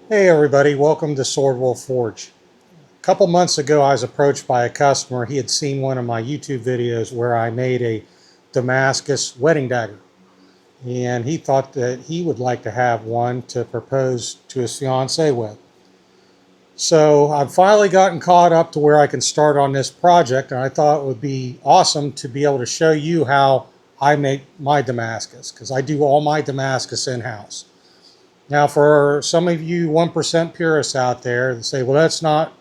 Hey everybody, welcome to Swordwolf Forge. A couple months ago I was approached by a customer. He had seen one of my YouTube videos where I made a Damascus wedding dagger. And he thought that he would like to have one to propose to his fiancée with. So I've finally gotten caught up to where I can start on this project, and I thought it would be awesome to be able to show you how I make my Damascus, because I do all my Damascus in-house. Now, for some of you 1% purists out there that say, well, that's not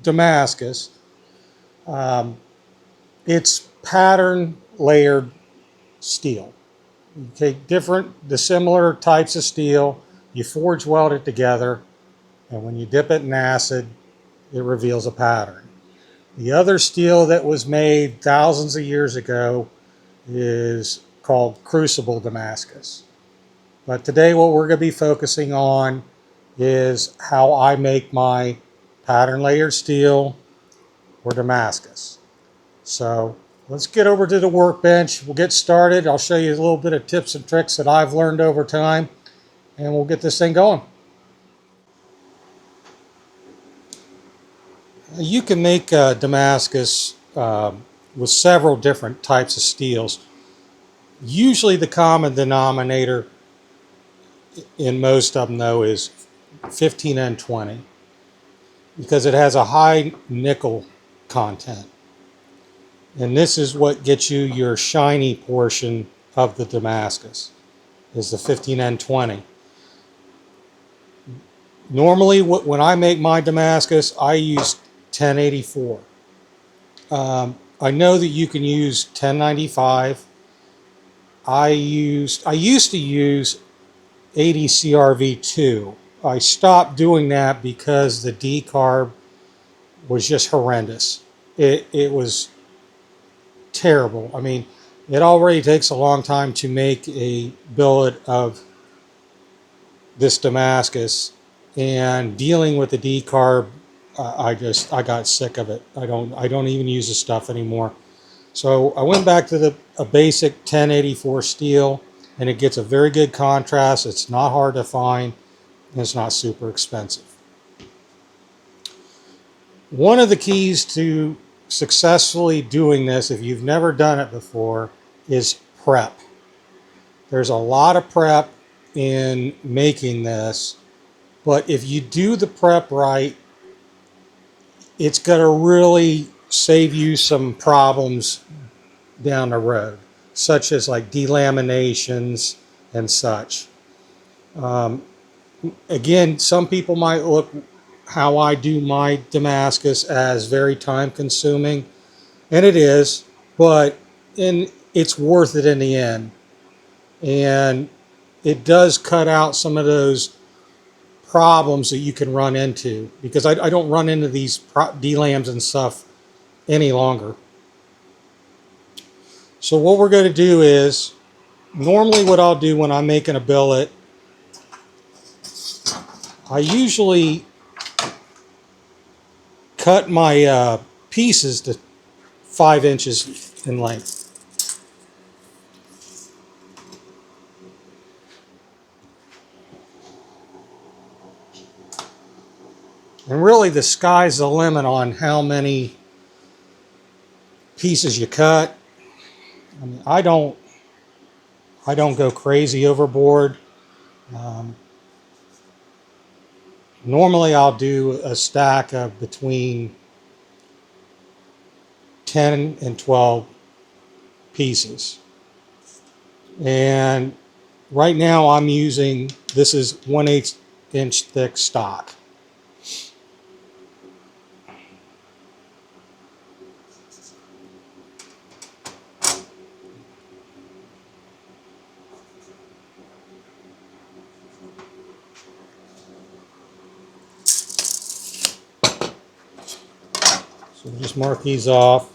Damascus, it's pattern layered steel. You take the similar types of steel, you forge weld it together, and when you dip it in acid, it reveals a pattern. The other steel that was made thousands of years ago is called crucible Damascus. But today what we're going to be focusing on is how I make my pattern layered steel or Damascus. So let's get over to the workbench. We'll get started. I'll show you a little bit of tips and tricks that I've learned over time, and we'll get this thing going. You can make Damascus with several different types of steels. Usually the common denominator in most of them, though, is 15N20 because it has a high nickel content. And this is what gets you your shiny portion of the Damascus, is the 15N20. Normally, when I make my Damascus, I use 1084. I know that you can use 1095. I used to use 80 CRV2. I stopped doing that because the decarb was just horrendous. It was terrible. I mean, it already takes a long time to make a billet of this Damascus, and dealing with the decarb, I got sick of it. I don't even use the stuff anymore. So I went back to a basic 1084 steel, and it gets a very good contrast. It's not hard to find, and it's not super expensive. One of the keys to successfully doing this, if you've never done it before, is prep. There's a lot of prep in making this, but if you do the prep right, it's going to really save you some problems down the road, such as like delaminations and such. Again, some people might look how I do my Damascus as very time consuming, and it is, but it's worth it in the end. And it does cut out some of those problems that you can run into, because I don't run into these delams and stuff any longer. So what we're going to do is, normally what I'll do when I'm making a billet, I usually cut my pieces to 5 inches in length. And really the sky's the limit on how many pieces you cut. I mean, I don't go crazy overboard. Normally I'll do a stack of between 10 and 12 pieces. And right now I'm using, this is 1/8 inch thick stock. So just mark these off.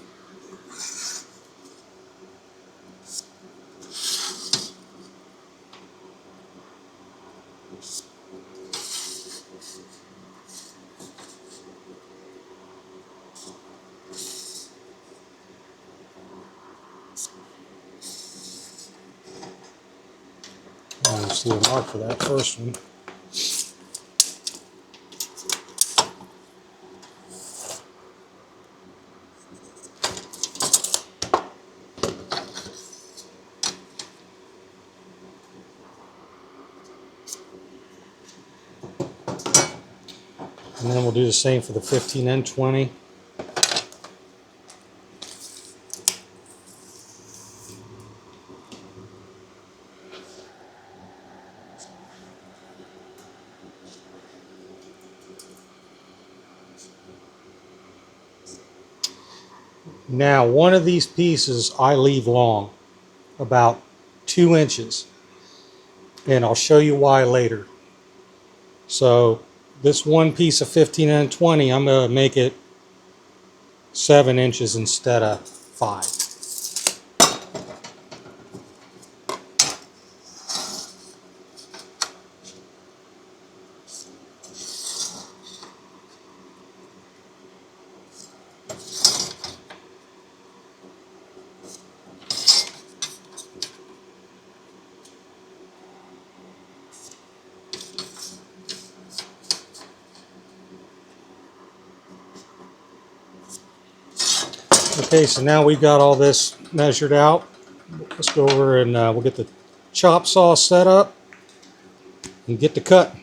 Let's see a mark for that first one. And then we'll do the same for the 15 and 20. Now, one of these pieces I leave long, about 2 inches, and I'll show you why later. So this one piece of 15 and 20, I'm going to make it 7 inches instead of 5. Okay, so now we've got all this measured out. Let's go over and we'll get the chop saw set up and get to cut.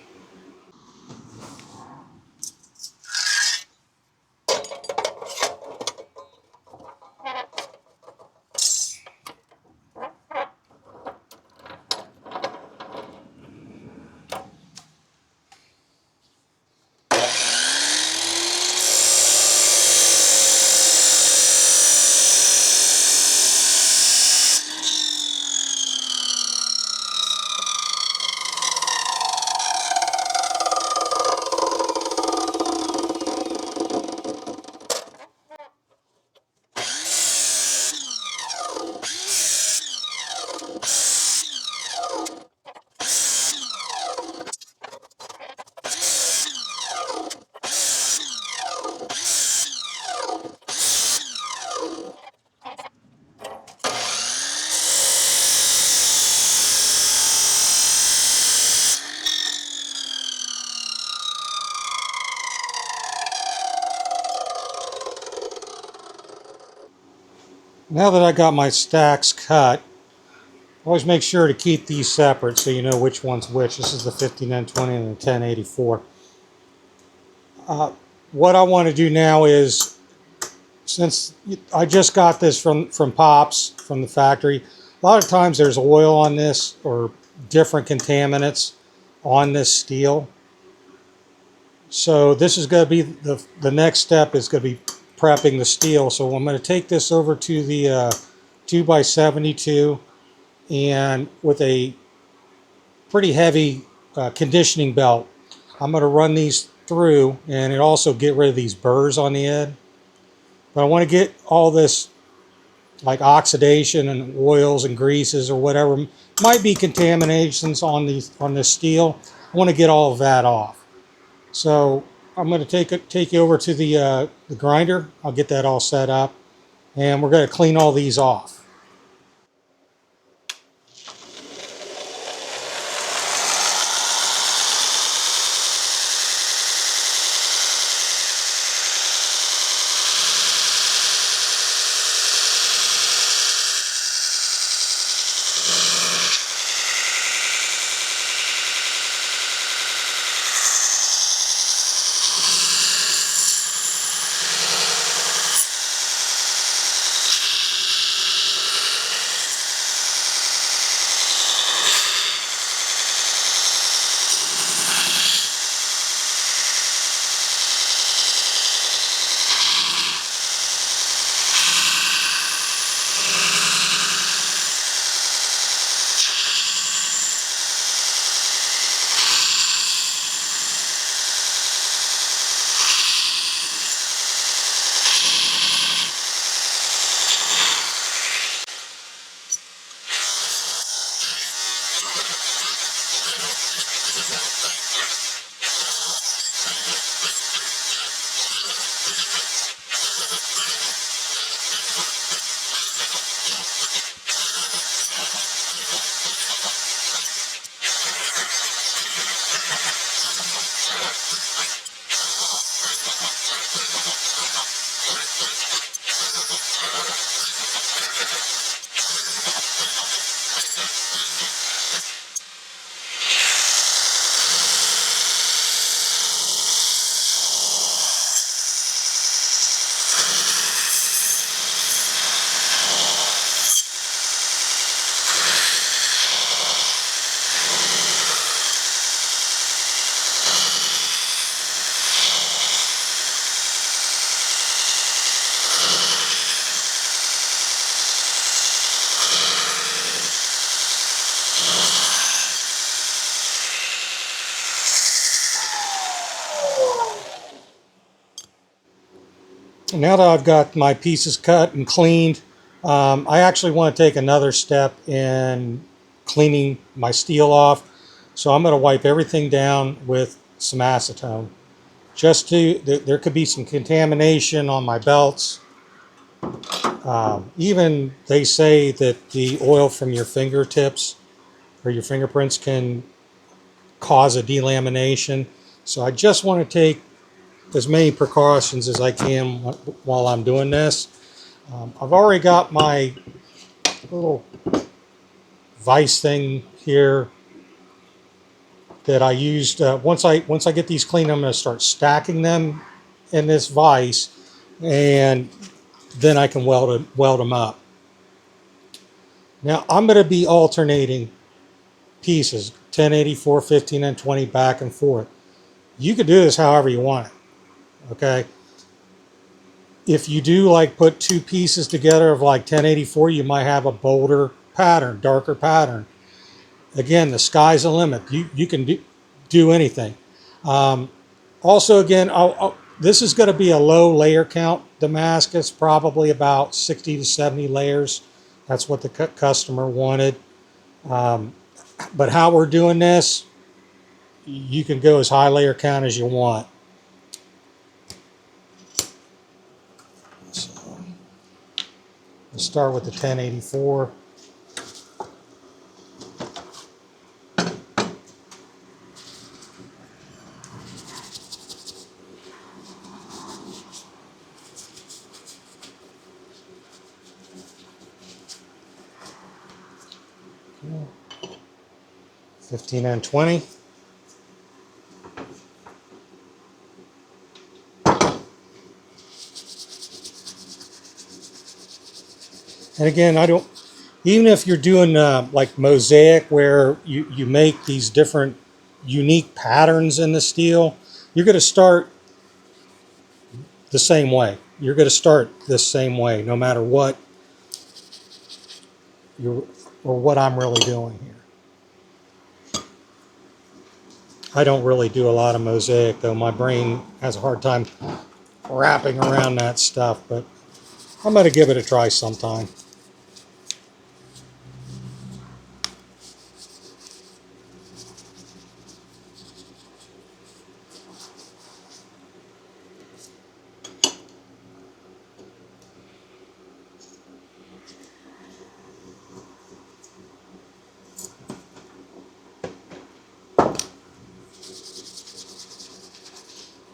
Now that I got my stacks cut, always make sure to keep these separate so you know which one's which. This is the 15N20 and the 1084. What I want to do now is, since I just got this from Pops, from the factory, a lot of times there's oil on this or different contaminants on this steel. So this is going to be the next step is going to be prepping the steel. So I'm going to take this over to the 2x72 and with a pretty heavy conditioning belt, I'm going to run these through, and it also get rid of these burrs on the end. But I want to get all this like oxidation and oils and greases or whatever might be contaminations on this steel. I want to get all of that off. So I'm going to take you over to the grinder. I'll get that all set up, and we're going to clean all these off. Now that I've got my pieces cut and cleaned, I actually want to take another step in cleaning my steel off. So I'm going to wipe everything down with some acetone. Just to, there could be some contamination on my belts. Even they say that the oil from your fingertips or your fingerprints can cause a delamination. So I just want to take as many precautions as I can while I'm doing this. I've already got my little vise thing here that I used. Once I get these clean, I'm going to start stacking them in this vise, and then I can weld them up. Now I'm going to be alternating pieces, 1084, 15, and 20 back and forth. You could do this however you want it. Okay. If you do like put two pieces together of like 1084, you might have a bolder pattern, darker pattern. Again, the sky's the limit. You can do anything. Also, again, this is going to be a low layer count Damascus, probably about 60 to 70 layers. That's what the customer wanted. But how we're doing this, you can go as high layer count as you want. So, let's start with the 1084. Okay. 15 and 20. And again, even if you're doing like mosaic where you make these different unique patterns in the steel, you're going to start the same way. You're going to start the same way, no matter what what I'm really doing here. I don't really do a lot of mosaic, though. My brain has a hard time wrapping around that stuff, but I'm going to give it a try sometime.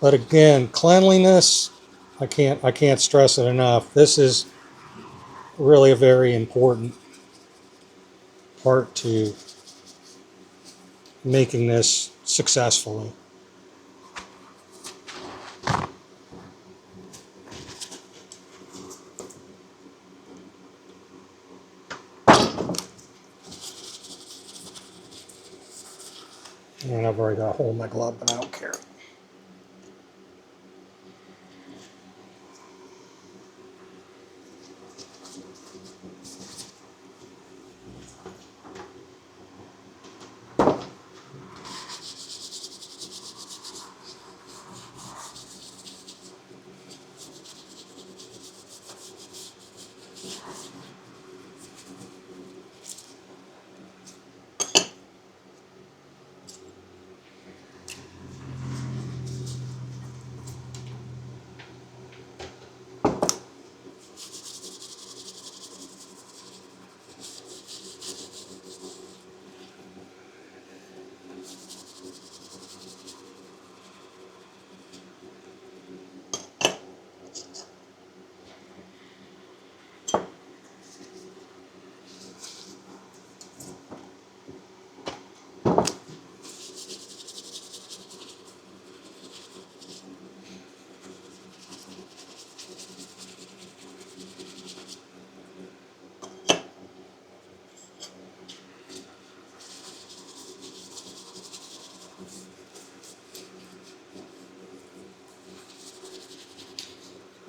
But again, cleanliness, I can't stress it enough. This is really a very important part to making this successfully. And I've already got a hole in my glove, but I don't care.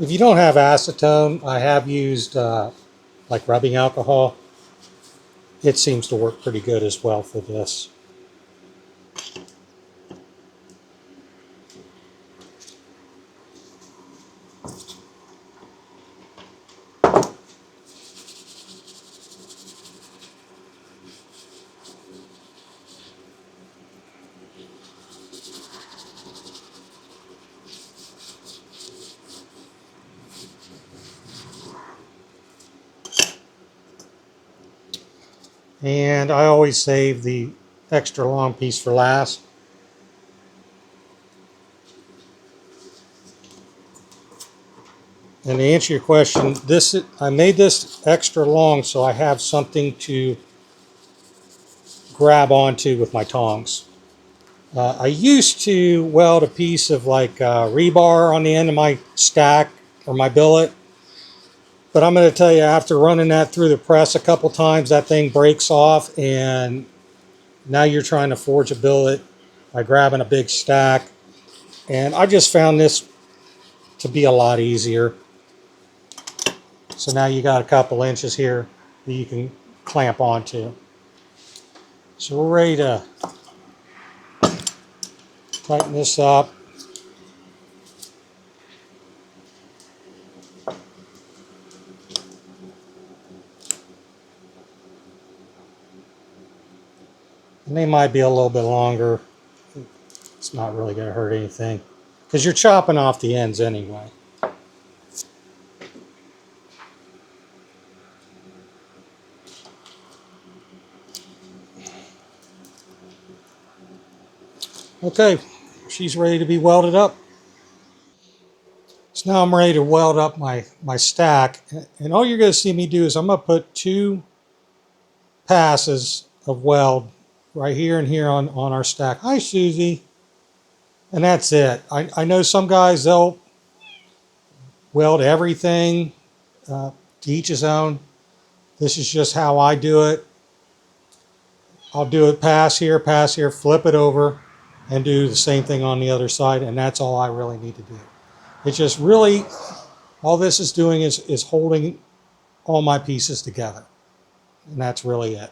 If you don't have acetone, I have used like rubbing alcohol. It seems to work pretty good as well for this. And I always save the extra long piece for last. And to answer your question, I made this extra long so I have something to grab onto with my tongs. I used to weld a piece of like rebar on the end of my stack or my billet, but I'm going to tell you, after running that through the press a couple times, that thing breaks off, and now you're trying to forge a billet by grabbing a big stack. And I just found this to be a lot easier. So now you got a couple inches here that you can clamp onto. So we're ready to tighten this up. And they might be a little bit longer. It's not really going to hurt anything because you're chopping off the ends anyway. Okay, she's ready to be welded up. So now I'm ready to weld up my stack. And all you're going to see me do is I'm going to put 2 passes of weld right here and here on our stack. Hi, Susie. And that's it. I know some guys, they'll weld everything, to each his own. This is just how I do it. I'll do it pass here, flip it over, and do the same thing on the other side, and that's all I really need to do. It's just really, all this is doing is holding all my pieces together, and that's really it.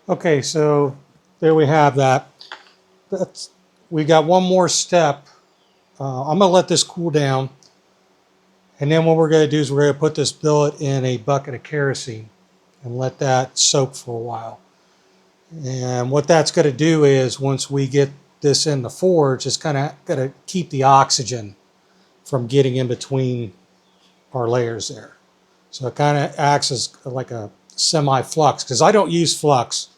Okay, so there we have that. We got one more step. I'm going to let this cool down. And then what we're going to do is we're going to put this billet in a bucket of kerosene and let that soak for a while. And what that's going to do is, once we get this in the forge, it's kind of going to keep the oxygen from getting in between our layers there. So it kind of acts as like a semi-flux, because I don't use flux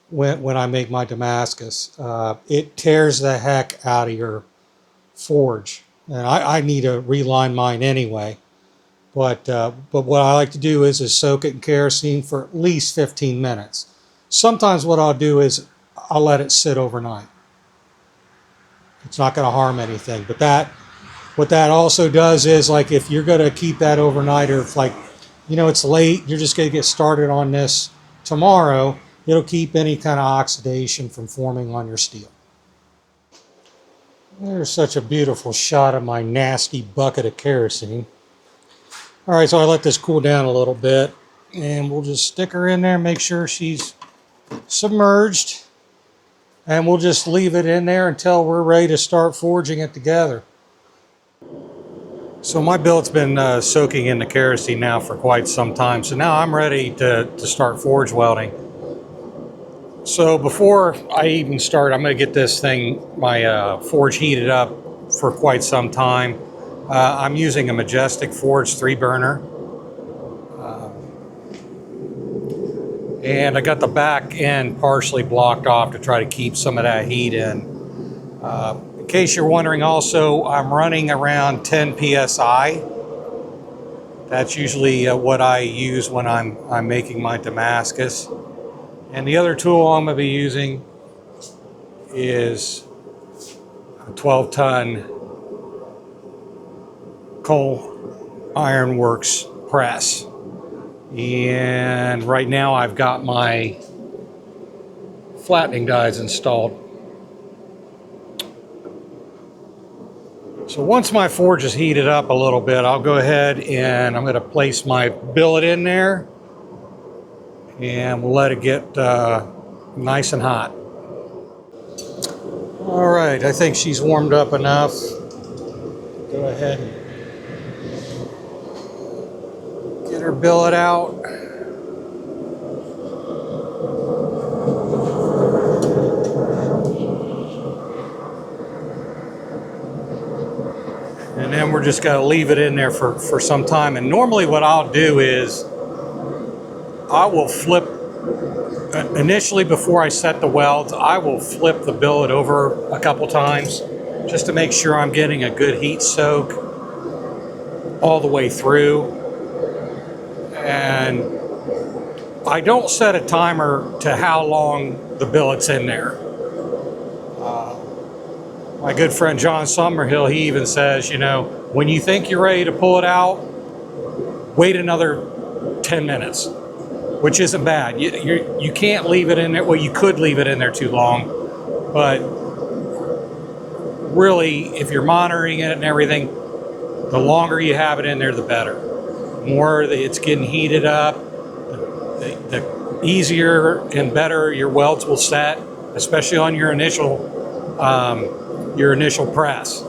when I make my Damascus. It tears the heck out of your forge. And I need to reline mine anyway. But what I like to do is soak it in kerosene for at least 15 minutes. Sometimes what I'll do is I'll let it sit overnight. It's not going to harm anything. But what that also does is, like, if you're going to keep that overnight, or if, like, it's late, you're just going to get started on this tomorrow, it'll keep any kind of oxidation from forming on your steel. There's such a beautiful shot of my nasty bucket of kerosene. All right, so I let this cool down a little bit, and we'll just stick her in there, make sure she's submerged, and we'll just leave it in there until we're ready to start forging it together. So my billet's been soaking in the kerosene now for quite some time. So now I'm ready to start forge welding. So before I even start, I'm going to get this thing, my forge, heated up for quite some time. I'm using a Majestic Forge 3-burner. And I got the back end partially blocked off to try to keep some of that heat in. In case you're wondering also, I'm running around 10 psi. That's usually what I use when I'm making my Damascus. And the other tool I'm going to be using is a 12-ton coal ironworks press. And right now I've got my flattening dies installed. So once my forge is heated up a little bit, I'll go ahead and I'm going to place my billet in there, and we'll let it get nice and hot. All right, I think she's warmed up enough. Go ahead and get her billet out. And then we're just going to leave it in there for some time. And normally what I'll do is I will flip, initially before I set the welds, I will flip the billet over a couple times just to make sure I'm getting a good heat soak all the way through. And I don't set a timer to how long the billet's in there. My good friend John Summerhill, he even says, you know, when you think you're ready to pull it out, wait another 10 minutes, which isn't bad. You can't leave it in there. Well, you could leave it in there too long, but really, if you're monitoring it and everything, the longer you have it in there, the better. The more it's getting heated up, the easier and better your welds will set, especially on your initial press.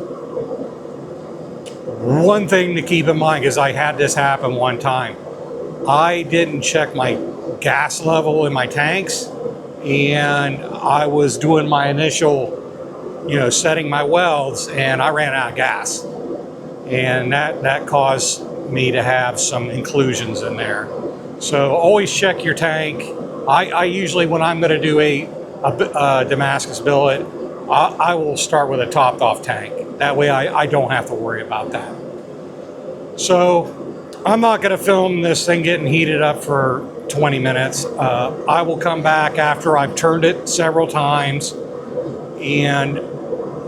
One thing to keep in mind, because I had this happen one time, I didn't check my gas level in my tanks, and I was doing my initial, setting my welds, and I ran out of gas, and that caused me to have some inclusions in there. So always check your tank. I usually, when I'm going to do a Damascus billet, I will start with a topped off tank. That way I don't have to worry about that. So I'm not going to film this thing getting heated up for 20 minutes. I will come back after I've turned it several times. And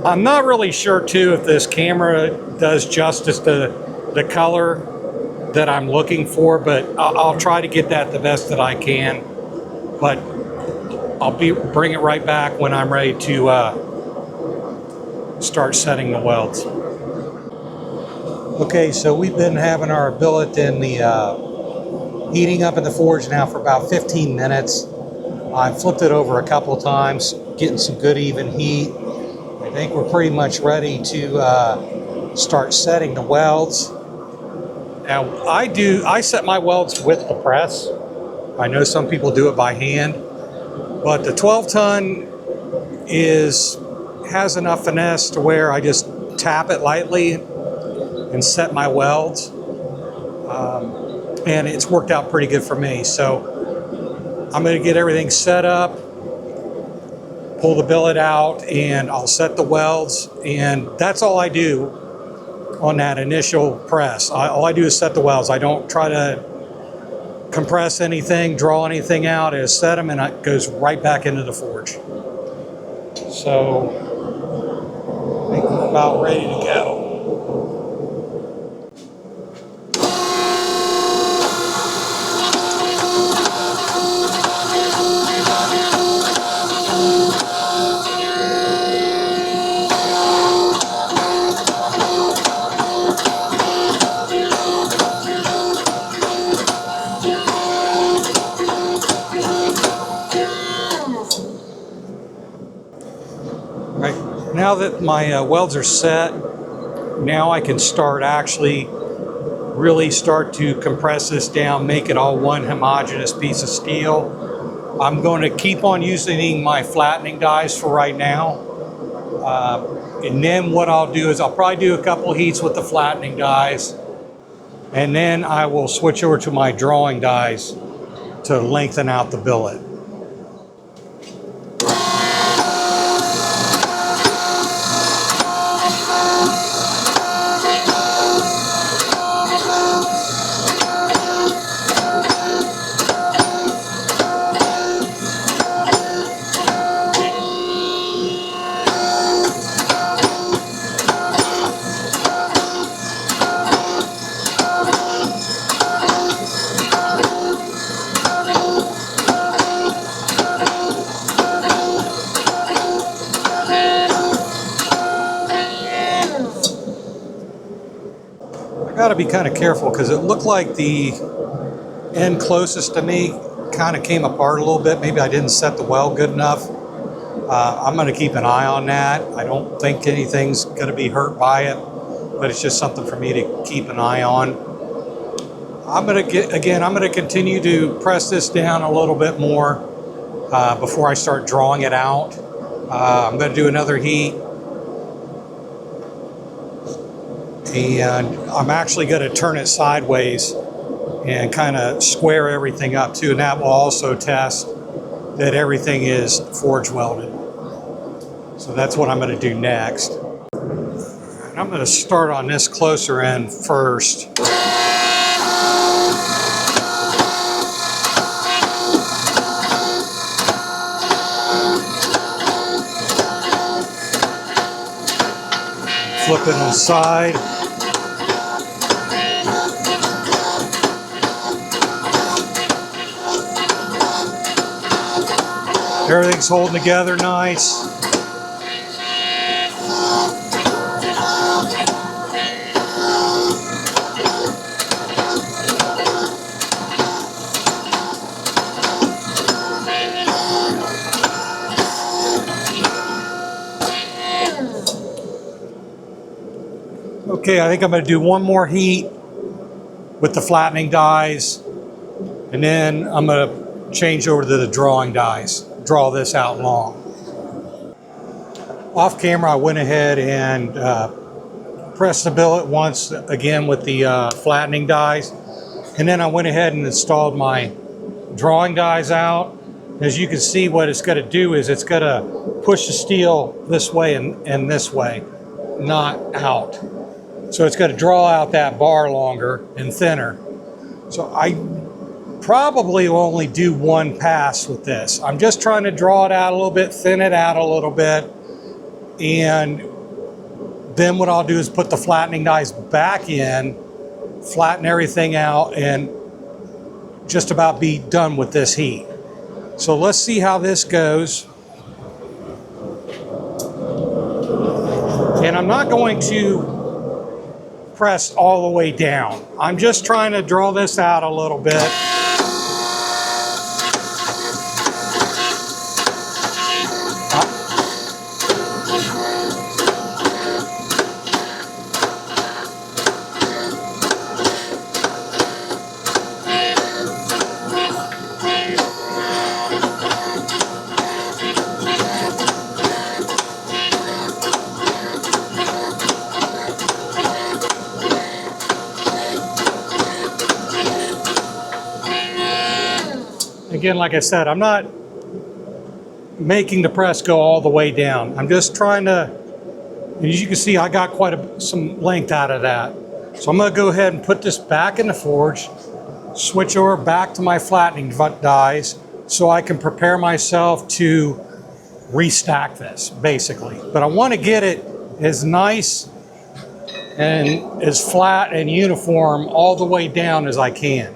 I'm not really sure too if this camera does justice to the color that I'm looking for, but I'll try to get that the best that I can. But I'll bring it right back when I'm ready to start setting the welds. Okay, so we've been having our billet in the heating up in the forge now for about 15 minutes. I flipped it over a couple of times, getting some good even heat. I think we're pretty much ready to start setting the welds. Now I set my welds with the press. I know some people do it by hand, but the 12-ton has enough finesse to where I just tap it lightly and set my welds, and it's worked out pretty good for me. So I'm going to get everything set up, pull the billet out, and I'll set the welds, and that's all I do on that initial press. All I do is set the welds. I don't try to compress anything, draw anything out. I just set them, and it goes right back into the forge. So I think we're about ready to go. Now that my welds are set, now I can start actually really start to compress this down, make it all one homogeneous piece of steel. I'm going to keep on using my flattening dies for right now. And then what I'll do is I'll probably do a couple heats with the flattening dies, and then I will switch over to my drawing dies to lengthen out the billet. Got to be kind of careful because it looked like the end closest to me kind of came apart a little bit. Maybe I didn't set the weld good enough. I'm going to keep an eye on that. I don't think anything's going to be hurt by it, but it's just something for me to keep an eye on. I'm going to continue to press this down a little bit more before I start drawing it out. I'm going to do another heat. And I'm actually going to turn it sideways and kind of square everything up too, and that will also test that everything is forge welded. So that's what I'm going to do next. And I'm going to start on this closer end first. Flip it on the side. Everything's holding together nice. Okay, I think I'm going to do one more heat with the flattening dies, and then I'm going to change over to the drawing dies. Draw this out long. Off camera, I went ahead and pressed the billet once again with the flattening dies, and then I went ahead and installed my drawing dies out. As you can see, what it's going to do is it's going to push the steel this way and this way, not out. So it's going to draw out that bar longer and thinner. So I probably will only do one pass with this. I'm just trying to draw it out a little bit, thin it out a little bit, and then what I'll do is put the flattening dies back in, flatten everything out, and just about be done with this heat. So let's see how this goes. And I'm not going to press all the way down. I'm just trying to draw this out a little bit. Again, like I said, I'm not making the press go all the way down. I'm just trying to, as you can see, I got quite some length out of that. So I'm going to go ahead and put this back in the forge, switch over back to my flattening dies so I can prepare myself to restack this, basically. But I want to get it as nice and as flat and uniform all the way down as I can.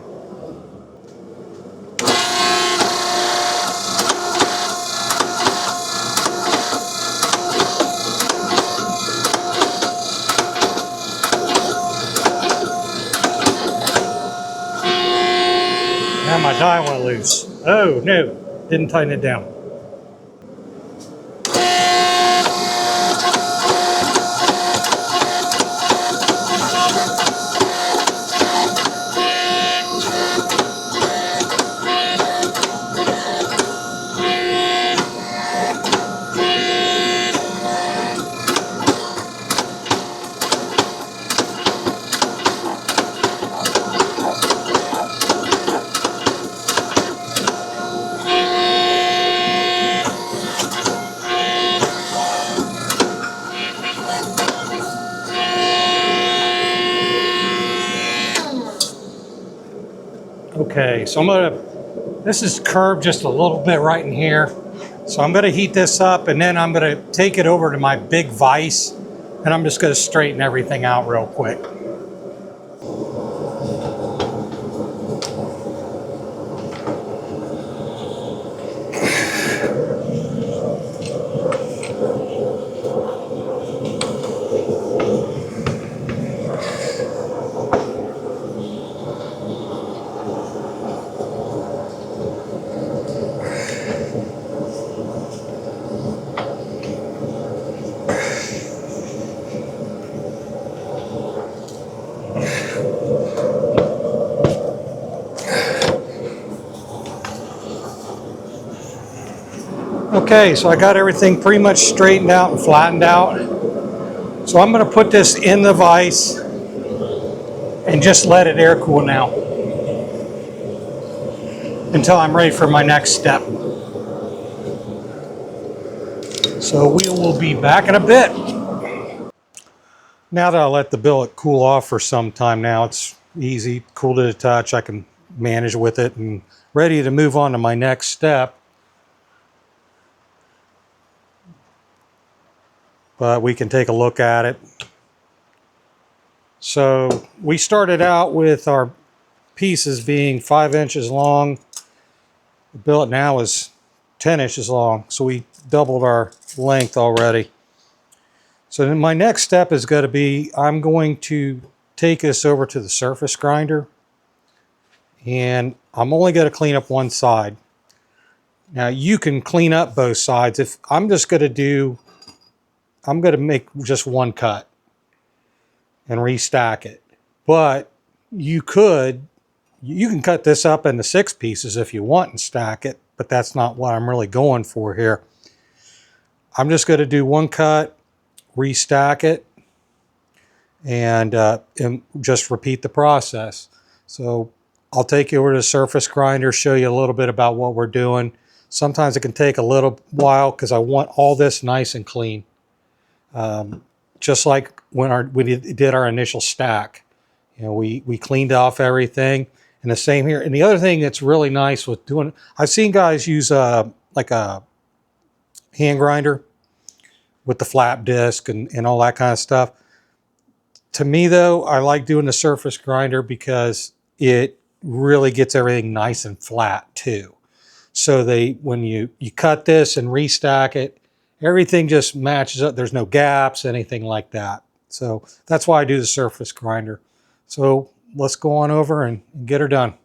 Now my die went loose. Oh no, didn't tighten it down. Okay, so this is curved just a little bit right in here. So I'm gonna heat this up and then I'm gonna take it over to my big vise and I'm just gonna straighten everything out real quick. Okay, so I got everything pretty much straightened out and flattened out. So I'm gonna put this in the vise and just let it air cool now until I'm ready for my next step. So we will be back in a bit. Now that I let the billet cool off for some time now, it's easy, cool to the touch. I can manage with it and ready to move on to my next step. But we can take a look at it. So we started out with our pieces being 5 inches long. The billet now is 10 inches long, so we doubled our length already. So then my next step is going to be, I'm going to take this over to the surface grinder and I'm only going to clean up one side. Now you can clean up both sides. If I'm just going to do, I'm going to make just one cut and restack it. But you can cut this up into 6 pieces if you want and stack it, but that's not what I'm really going for here. I'm just going to do one cut, restack it, and just repeat the process. So I'll take you over to the surface grinder, show you a little bit about what we're doing. Sometimes it can take a little while because I want all this nice and clean. Just like when we did our initial stack. You know, we cleaned off everything, and the same here. And the other thing that's really nice with doing, I've seen guys use like a hand grinder with the flap disc and all that kind of stuff. To me though, I like doing the surface grinder because it really gets everything nice and flat too. So when you cut this and restack it, everything just matches up. There's no gaps, anything like that. So that's why I do the surface grinder. So let's go on over and get her done.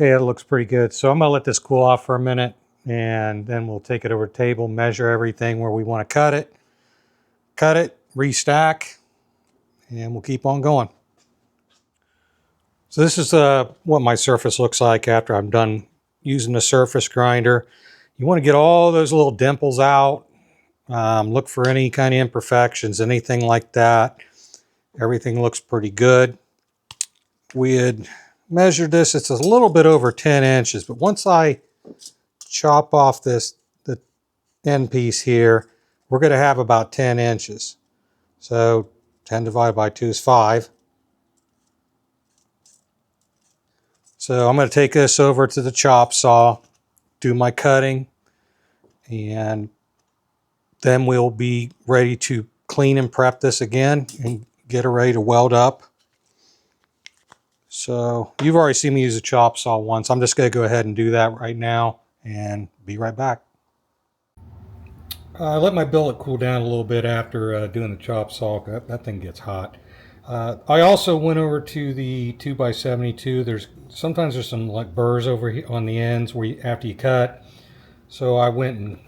Okay, it looks pretty good. So I'm gonna let this cool off for a minute and then we'll take it over to the table, measure everything where we want to cut it, restack, and we'll keep on going. So this is what my surface looks like after I'm done using the surface grinder. You want to get all those little dimples out, look for any kind of imperfections, anything like that. Everything looks pretty good. We had measured this, it's a little bit over 10 inches, but once I chop off the end piece here, we're going to have about 10 inches. So 10 divided by 2 is 5. So I'm going to take this over to the chop saw, do my cutting, and then we'll be ready to clean and prep this again and get it ready to weld up. So you've already seen me use a chop saw once. I'm just going to go ahead and do that right now and be right back. I let my billet cool down a little bit after doing the chop saw. That thing gets hot. I also went over to the 2x72. Sometimes there's some like burrs over here on the ends where after you cut. So I went and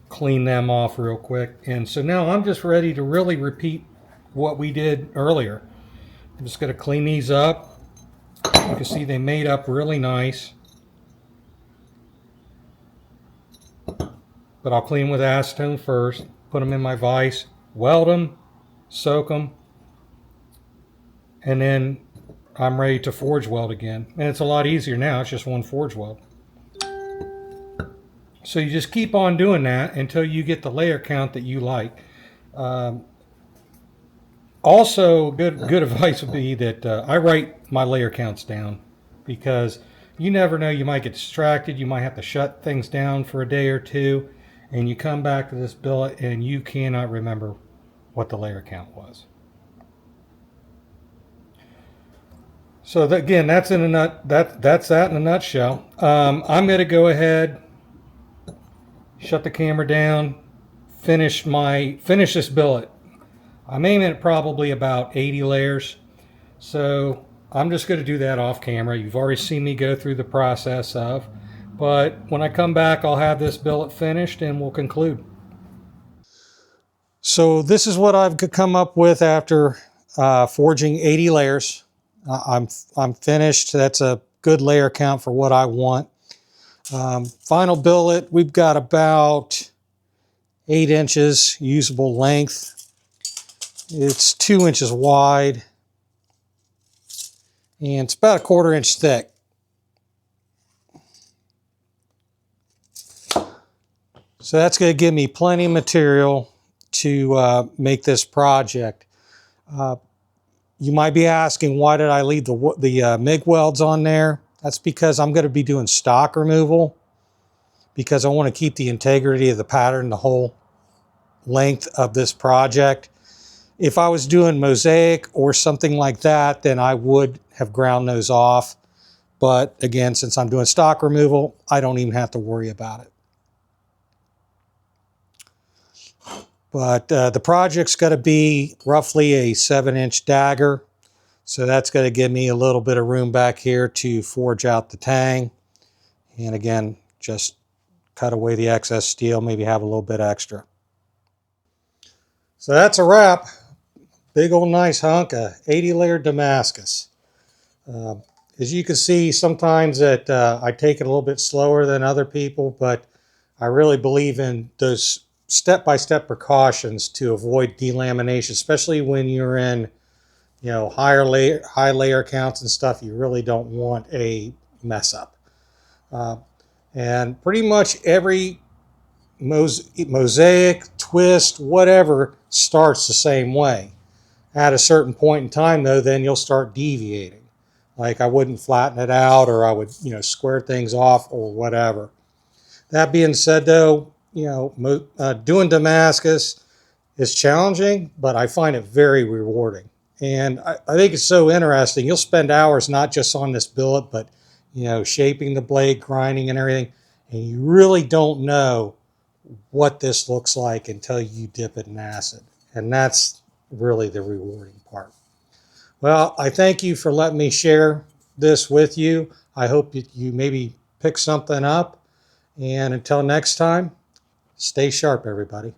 cleaned them off real quick. And so now I'm just ready to really repeat what we did earlier. I'm just going to clean these up. You can see they made up really nice. But I'll clean with acetone first, put them in my vise, weld them, soak them, and then I'm ready to forge weld again. And it's a lot easier now, it's just one forge weld. So you just keep on doing that until you get the layer count that you like. Also, good advice would be that I write my layer counts down, because you never know, you might get distracted, you might have to shut things down for a day or two, and you come back to this billet and you cannot remember what the layer count was. So again, that's in a that's that in a nutshell. I'm going to go ahead, shut the camera down, finish this billet. I'm aiming at probably about 80 layers. So I'm just going to do that off camera. You've already seen me go through the process of, but when I come back, I'll have this billet finished and we'll conclude. So this is what I've come up with after forging 80 layers. I'm finished. That's a good layer count for what I want. Final billet, we've got about 8 inches usable length. It's 2 inches wide, and it's about a 1/4 inch thick. So that's going to give me plenty of material to make this project. You might be asking, why did I leave the MIG welds on there? That's because I'm going to be doing stock removal, because I want to keep the integrity of the pattern the whole length of this project. If I was doing mosaic or something like that, then I would have ground those off. But again, since I'm doing stock removal, I don't even have to worry about it. But the project's got to be roughly a 7-inch dagger. So that's going to give me a little bit of room back here to forge out the tang. And again, just cut away the excess steel, maybe have a little bit extra. So that's a wrap. Big old nice hunk of 80 layer Damascus. As you can see, sometimes that I take it a little bit slower than other people, but I really believe in those step-by-step precautions to avoid delamination, especially when you're in, high layer counts and stuff. You really don't want a mess up. And pretty much every mosaic, twist, whatever starts the same way. At a certain point in time, though, then you'll start deviating. Like I wouldn't flatten it out, or I would, square things off or whatever. That being said, though, doing Damascus is challenging, but I find it very rewarding. And I think it's so interesting. You'll spend hours not just on this billet, but, shaping the blade, grinding and everything. And you really don't know what this looks like until you dip it in acid. And that's really the rewarding part. Well, I thank you for letting me share this with you. I hope you maybe pick something up. And until next time, stay sharp, everybody.